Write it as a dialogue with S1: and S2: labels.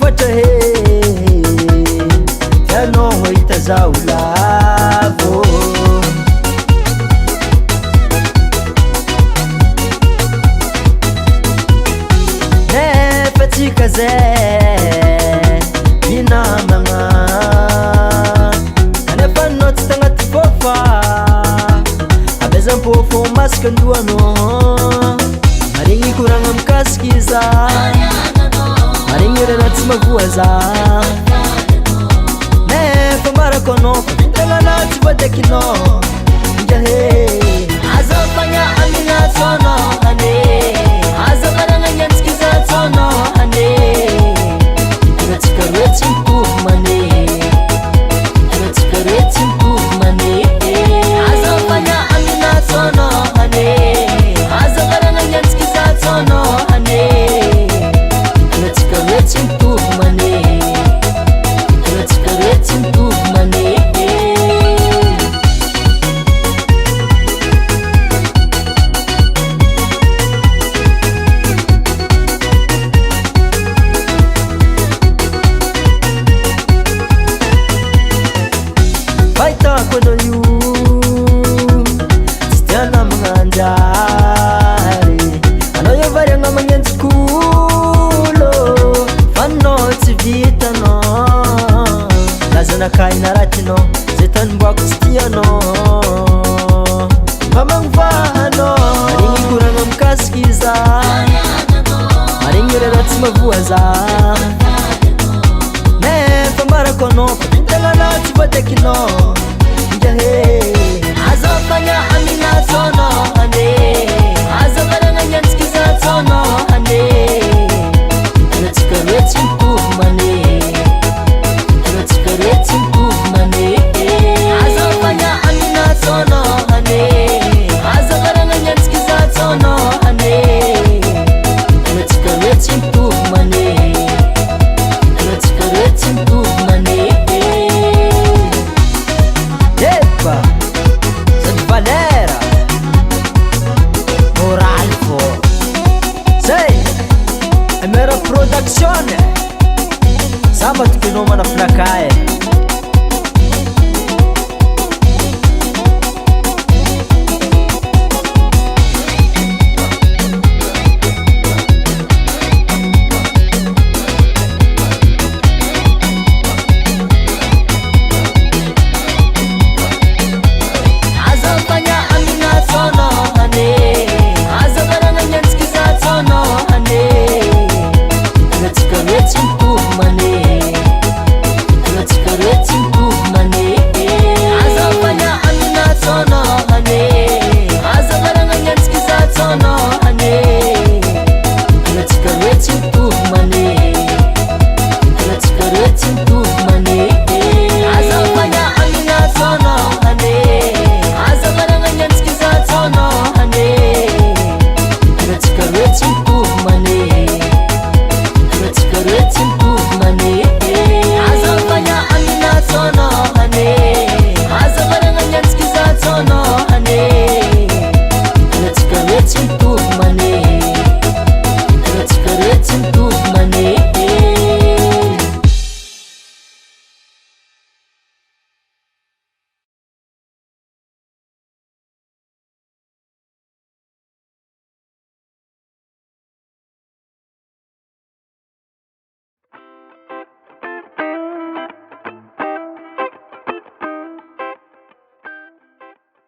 S1: fatra he tianao hita zao lavo nefa tsika zay minamagna kanefa anao tsy tagnaty fôfa abezam-pôfô masaka andohanao maregny koragna mikasiky iza maregny rana tsy mavoa za nefa marako anao fa vitagnana tsy voatekinao ingahe aza fagna amina tsônao hane aza managna nyantsiky za tsônao hane itiratsika roe tsy mitovy mane itiratsika roe tsy mitovy mane aza fagna amina tsônao hane aza managna nyantsiky za tsônao hane itiratsika roe tsy mitovy mane itiratsika roe tsy mitovy mane fahitako anao io tsy tiana magnanjary anao io variagna magnenjikolo fa anao tsy vitanao lazanakaina ratinao zay tanimboako tsy tianao mba magnovahanao maregny koragna mikasiky iza maregny rana tsy mavoa za nefa marako anao fa vitagnana tsy voatekinao ingahe aza fagna amina tsônao hane aza managna nyantsiky za tsônao hane itiratsika roe tsy mitovy mane itiratsika roe tsy mitovy mane aza fagna amina tsônao hane aza managna nyantsiky za tsônao hane itiratsika roe tsy mitovy mane itiratsika roe tsy mitovy mane epa sady valera moraly fô zay amera production samba tokenao manafinakay
S2: Money